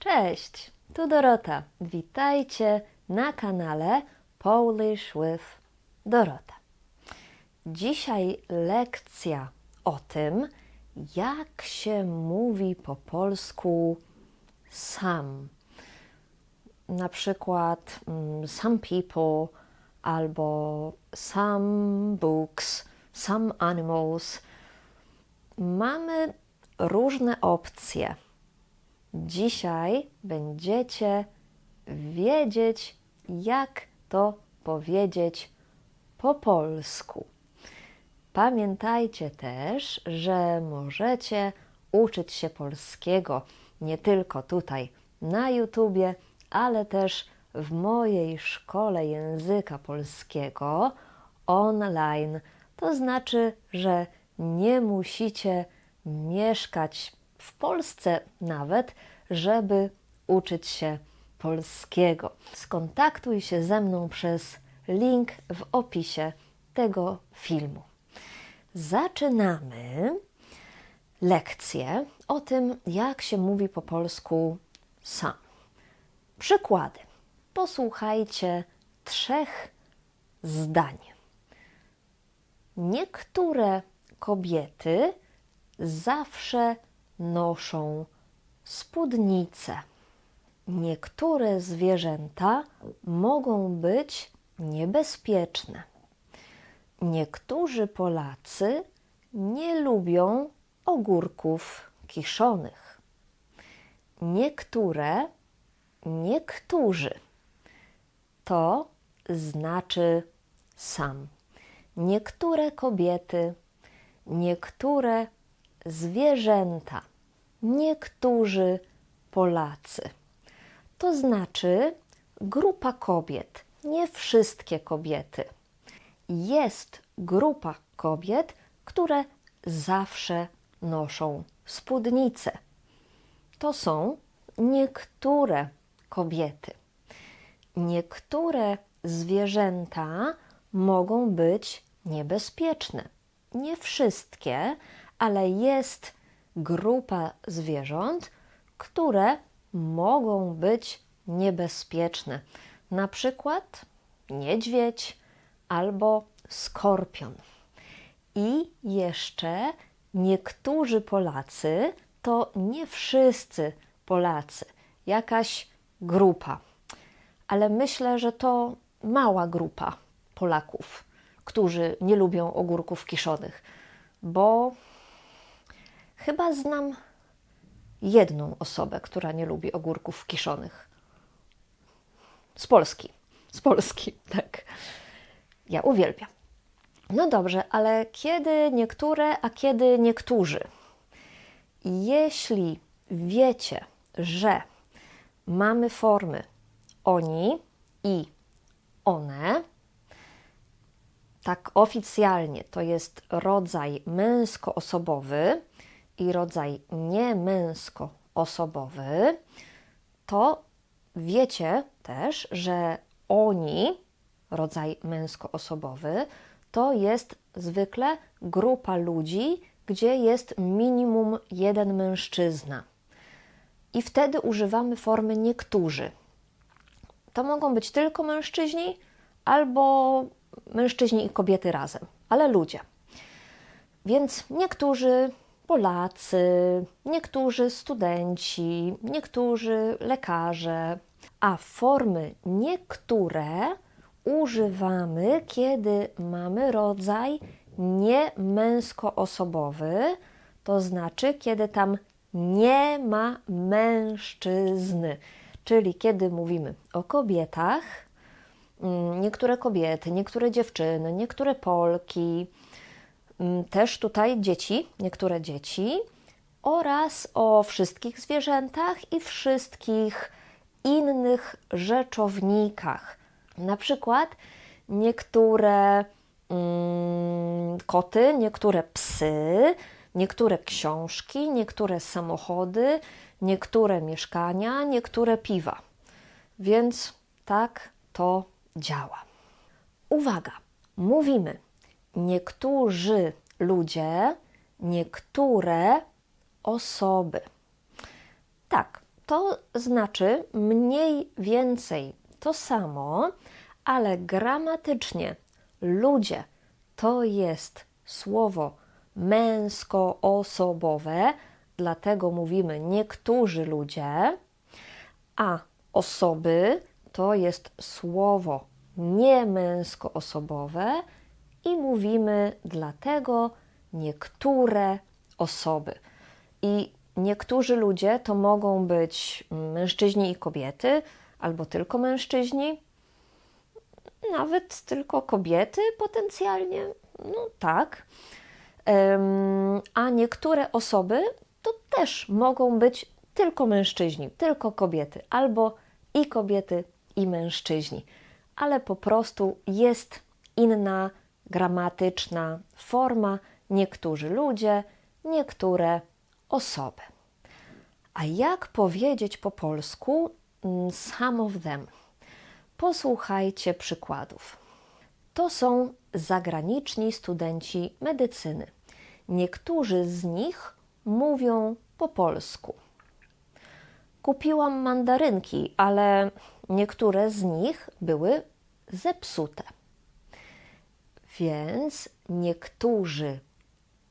Cześć, tu Dorota. Witajcie na kanale Polish with Dorota. Dzisiaj lekcja o tym, jak się mówi po polsku sam. Na przykład some people albo some books, some animals. Mamy różne opcje. Dzisiaj będziecie wiedzieć, jak to powiedzieć po polsku. Pamiętajcie też, że możecie uczyć się polskiego nie tylko tutaj na YouTubie, ale też w mojej szkole języka polskiego online. To znaczy, że nie musicie mieszkać w Polsce nawet, żeby uczyć się polskiego. Skontaktuj się ze mną przez link w opisie tego filmu. Zaczynamy lekcję o tym, jak się mówi po polsku sam. Przykłady. Posłuchajcie 3 zdań. Niektóre kobiety zawsze noszą spódnice. Niektóre zwierzęta mogą być niebezpieczne. Niektórzy Polacy nie lubią ogórków kiszonych. Niektórzy. To znaczy sam. Niektóre kobiety, niektóre zwierzęta, niektórzy Polacy. To znaczy grupa kobiet, nie wszystkie kobiety. Jest grupa kobiet, które zawsze noszą spódnice. To są niektóre kobiety. Niektóre zwierzęta mogą być niebezpieczne. Nie wszystkie, ale jest grupa zwierząt, które mogą być niebezpieczne. Na przykład niedźwiedź albo skorpion. I jeszcze niektórzy Polacy, to nie wszyscy Polacy, jakaś grupa. Ale myślę, że to mała grupa Polaków, którzy nie lubią ogórków kiszonych, bo chyba znam jedną osobę, która nie lubi ogórków kiszonych. Z Polski, tak. Ja uwielbiam. No dobrze, ale kiedy niektóre, a kiedy niektórzy? Jeśli wiecie, że mamy formy oni i one, tak oficjalnie to jest rodzaj męskoosobowy i rodzaj niemęskoosobowy, to wiecie też, że oni, rodzaj męskoosobowy, to jest zwykle grupa ludzi, gdzie jest minimum 1 mężczyzna. I wtedy używamy formy niektórzy. To mogą być tylko mężczyźni albo mężczyźni i kobiety razem, ale ludzie. Więc niektórzy Polacy, niektórzy studenci, niektórzy lekarze, a formy niektóre używamy, kiedy mamy rodzaj niemęskoosobowy, to znaczy kiedy tam nie ma mężczyzny, czyli kiedy mówimy o kobietach, niektóre kobiety, niektóre dziewczyny, niektóre Polki, też tutaj dzieci, niektóre dzieci oraz o wszystkich zwierzętach i wszystkich innych rzeczownikach. Na przykład niektóre koty, niektóre psy, niektóre książki, niektóre samochody, niektóre mieszkania, niektóre piwa. Więc tak to działa. Uwaga, mówimy niektórzy ludzie, niektóre osoby. Tak, To znaczy mniej więcej to samo, ale gramatycznie ludzie to jest słowo męskoosobowe, dlatego mówimy niektórzy ludzie, a osoby to jest słowo niemęskoosobowe i mówimy dlatego niektóre osoby. I niektórzy ludzie to mogą być mężczyźni i kobiety, albo tylko mężczyźni, nawet tylko kobiety potencjalnie, no tak. A niektóre osoby to też mogą być tylko mężczyźni, tylko kobiety, albo i kobiety, i mężczyźni, ale po prostu jest inna gramatyczna forma, niektórzy ludzie, niektóre osoby. A jak powiedzieć po polsku some of them? Posłuchajcie przykładów. To są zagraniczni studenci medycyny. Niektórzy z nich mówią po polsku. Kupiłam mandarynki, ale niektóre z nich były zepsute. Więc niektórzy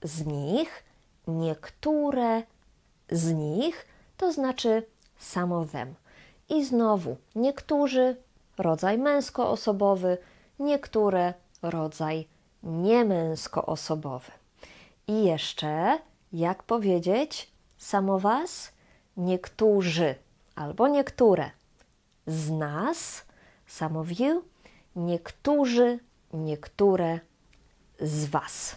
z nich, niektóre z nich, to znaczy some of them. I znowu niektórzy, rodzaj męskoosobowy, niektóre, rodzaj niemęskoosobowy. I jeszcze, jak powiedzieć some of us? Niektórzy albo niektóre z nas, some of you, niektórzy, niektóre z was.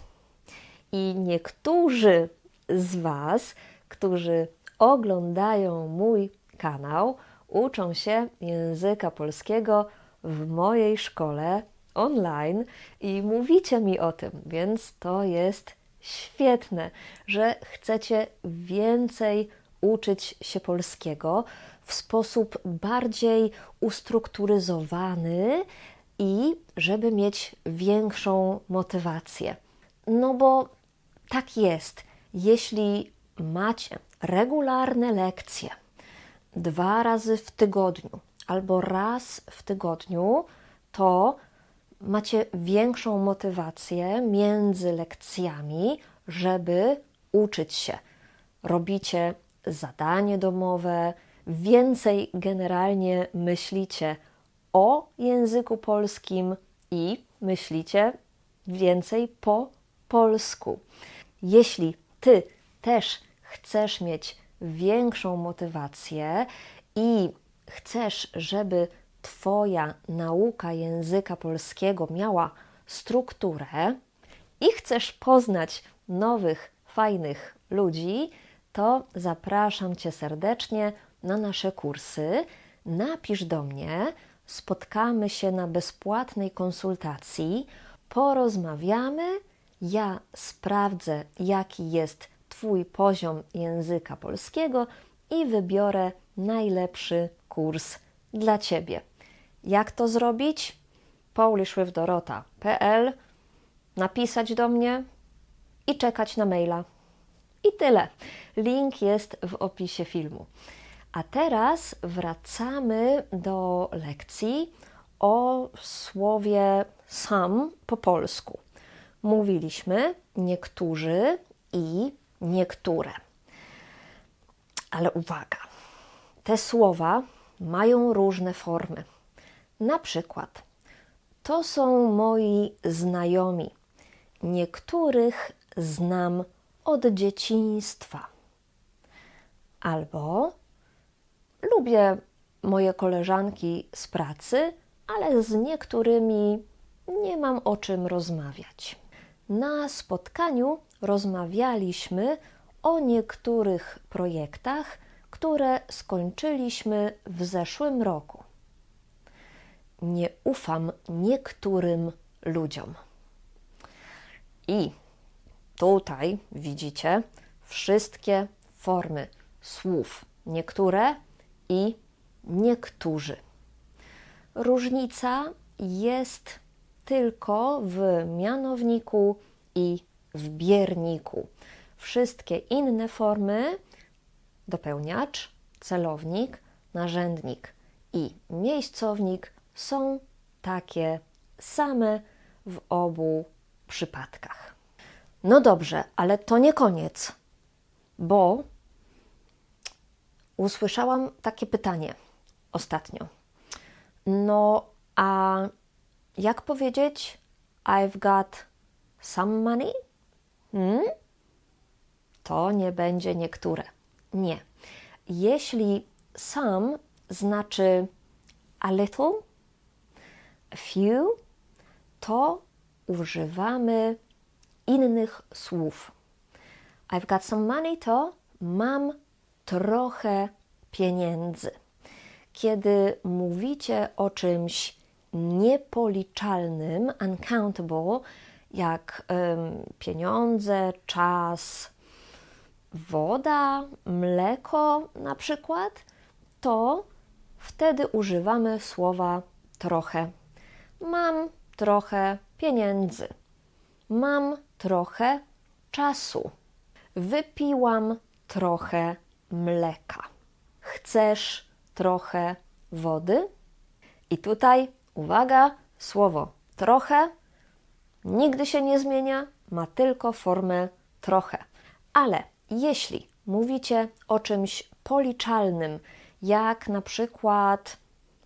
I niektórzy z was, którzy oglądają mój kanał, uczą się języka polskiego w mojej szkole online i mówicie mi o tym, więc to jest świetne, że chcecie więcej uczyć się polskiego w sposób bardziej ustrukturyzowany i żeby mieć większą motywację. No bo tak jest, jeśli macie regularne lekcje 2 razy w tygodniu albo raz w tygodniu, to macie większą motywację między lekcjami, żeby uczyć się. Robicie zadanie domowe, więcej generalnie myślicie o języku polskim i myślicie więcej po polsku. Jeśli ty też chcesz mieć większą motywację i chcesz, żeby twoja nauka języka polskiego miała strukturę i chcesz poznać nowych, fajnych ludzi, to zapraszam cię serdecznie na nasze kursy. Napisz do mnie, spotkamy się na bezpłatnej konsultacji, porozmawiamy, ja sprawdzę, jaki jest twój poziom języka polskiego i wybiorę najlepszy kurs dla ciebie. Jak to zrobić? polishwithdorota.pl, napisać do mnie i czekać na maila. I tyle. Link jest w opisie filmu. A teraz wracamy do lekcji o słowie some po polsku. Mówiliśmy niektórzy i niektóre. Ale uwaga, te słowa mają różne formy. Na przykład, to są moi znajomi. Niektórych znam od dzieciństwa. Albo lubię moje koleżanki z pracy, ale z niektórymi nie mam o czym rozmawiać. Na spotkaniu rozmawialiśmy o niektórych projektach, które skończyliśmy w zeszłym roku. Nie ufam niektórym ludziom. I tutaj widzicie wszystkie formy słów niektóre i niektórzy. Różnica jest tylko w mianowniku i w bierniku. Wszystkie inne formy, dopełniacz, celownik, narzędnik i miejscownik są takie same w obu przypadkach. No dobrze, ale to nie koniec, bo usłyszałam takie pytanie ostatnio. No a jak powiedzieć I've got some money? To nie będzie niektóre. Nie. Jeśli some znaczy a little, a few, to używamy innych słów. I've got some money to mam trochę pieniędzy. Kiedy mówicie o czymś niepoliczalnym, uncountable, jak pieniądze, czas, woda, mleko na przykład, to wtedy używamy słowa trochę. Mam trochę pieniędzy. Mam trochę czasu. Wypiłam trochę mleka. Chcesz trochę wody? I tutaj, uwaga, słowo trochę nigdy się nie zmienia, ma tylko formę trochę. Ale jeśli mówicie o czymś policzalnym, jak na przykład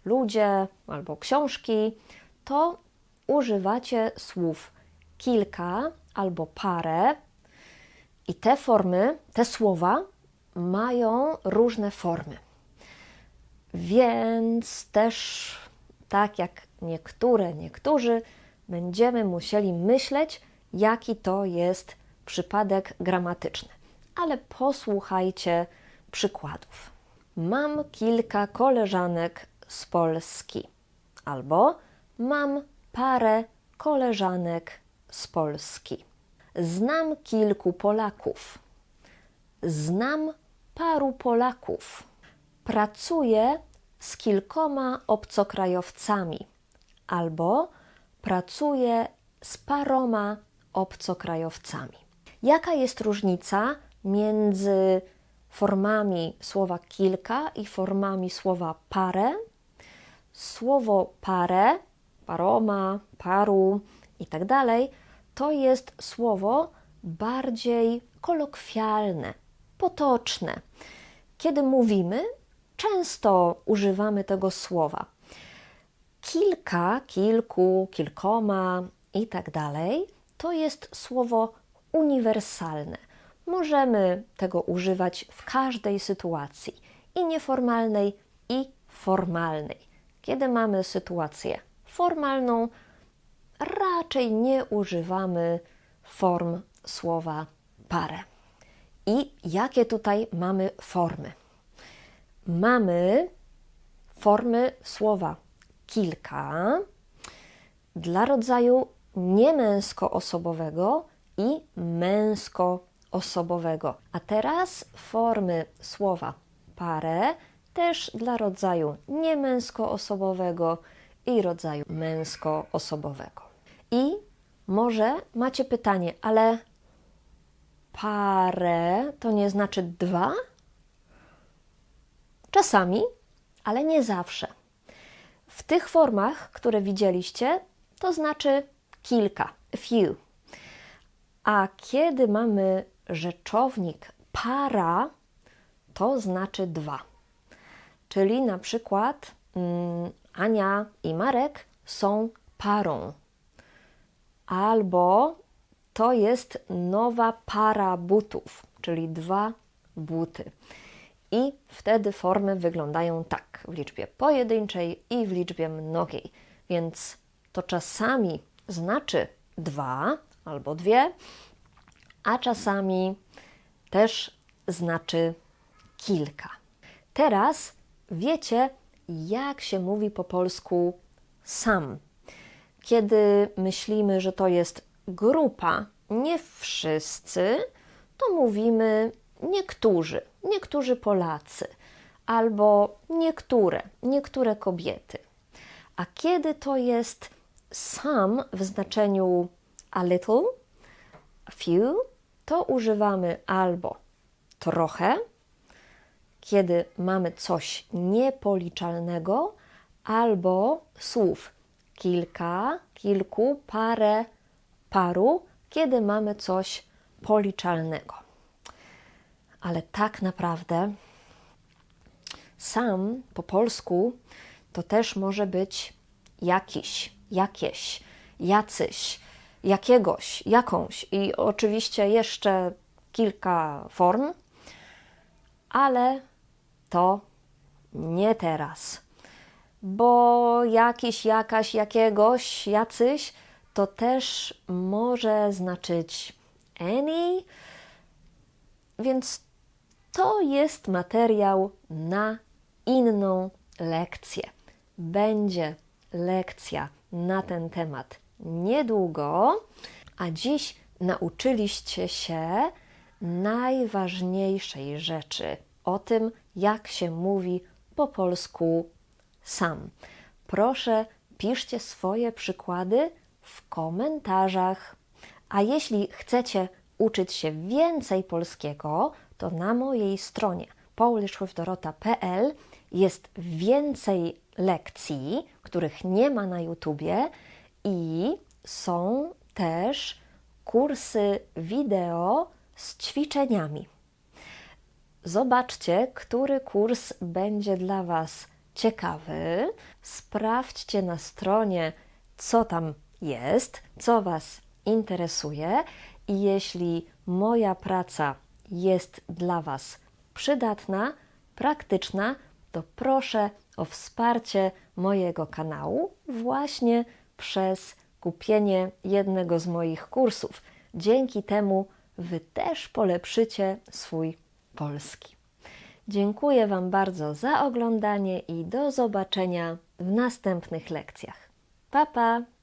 ludzie albo książki, to używacie słów kilka albo parę i te formy, te słowa mają różne formy. Więc też tak jak niektórzy będziemy musieli myśleć, jaki to jest przypadek gramatyczny. Ale posłuchajcie przykładów. Mam kilka koleżanek z Polski. Albo mam parę koleżanek z Polski. Znam kilku Polaków. Znam paru Polaków. Pracuję z kilkoma obcokrajowcami. Albo pracuję z paroma obcokrajowcami. Jaka jest różnica między formami słowa kilka i formami słowa parę? Słowo parę, paroma, paru i tak dalej, to jest słowo bardziej kolokwialne, potoczne. Kiedy mówimy, często używamy tego słowa. Kilka, kilku, kilkoma i tak dalej, to jest słowo uniwersalne. Możemy tego używać w każdej sytuacji, i nieformalnej, i formalnej. Kiedy mamy sytuację formalną, raczej nie używamy form słowa parę. I jakie tutaj mamy formy? Mamy formy słowa kilka dla rodzaju niemęskoosobowego i męskoosobowego. A teraz formy słowa parę też dla rodzaju niemęskoosobowego i rodzaju męskoosobowego. I może macie pytanie, ale parę to nie znaczy dwa? Czasami, ale nie zawsze. W tych formach, które widzieliście, to znaczy kilka, a few. A kiedy mamy rzeczownik para, to znaczy dwa. Czyli na przykład Ania i Marek są parą. Albo to jest nowa para butów, czyli dwa buty. I wtedy formy wyglądają tak, w liczbie pojedynczej i w liczbie mnogiej. Więc to czasami znaczy dwa albo dwie, a czasami też znaczy kilka. Teraz wiecie, jak się mówi po polsku sam. Kiedy myślimy, że to jest grupa, nie wszyscy, to mówimy niektórzy Polacy, albo niektóre kobiety. A kiedy to jest some w znaczeniu a little, a few, to używamy albo trochę, kiedy mamy coś niepoliczalnego, albo słów kilka, kilku, parę, paru, kiedy mamy coś policzalnego. Ale tak naprawdę sam po polsku to też może być jakiś, jakieś, jacyś, jakiegoś, jakąś i oczywiście jeszcze kilka form, ale to nie teraz, bo jakiś, jakaś, jakiegoś, jacyś to też może znaczyć any, więc to jest materiał na inną lekcję. Będzie lekcja na ten temat niedługo, a dziś nauczyliście się najważniejszej rzeczy o tym, jak się mówi po polsku sam. Proszę, piszcie swoje przykłady w komentarzach. A jeśli chcecie uczyć się więcej polskiego, to na mojej stronie polishwithdorota.pl jest więcej lekcji, których nie ma na YouTubie i są też kursy wideo z ćwiczeniami. Zobaczcie, który kurs będzie dla Was ciekawy. Sprawdźcie na stronie, co tam jest, co Was interesuje i jeśli moja praca jest dla Was przydatna, praktyczna, to proszę o wsparcie mojego kanału właśnie przez kupienie jednego z moich kursów. Dzięki temu Wy też polepszycie swój polski. Dziękuję Wam bardzo za oglądanie i do zobaczenia w następnych lekcjach. Pa, pa!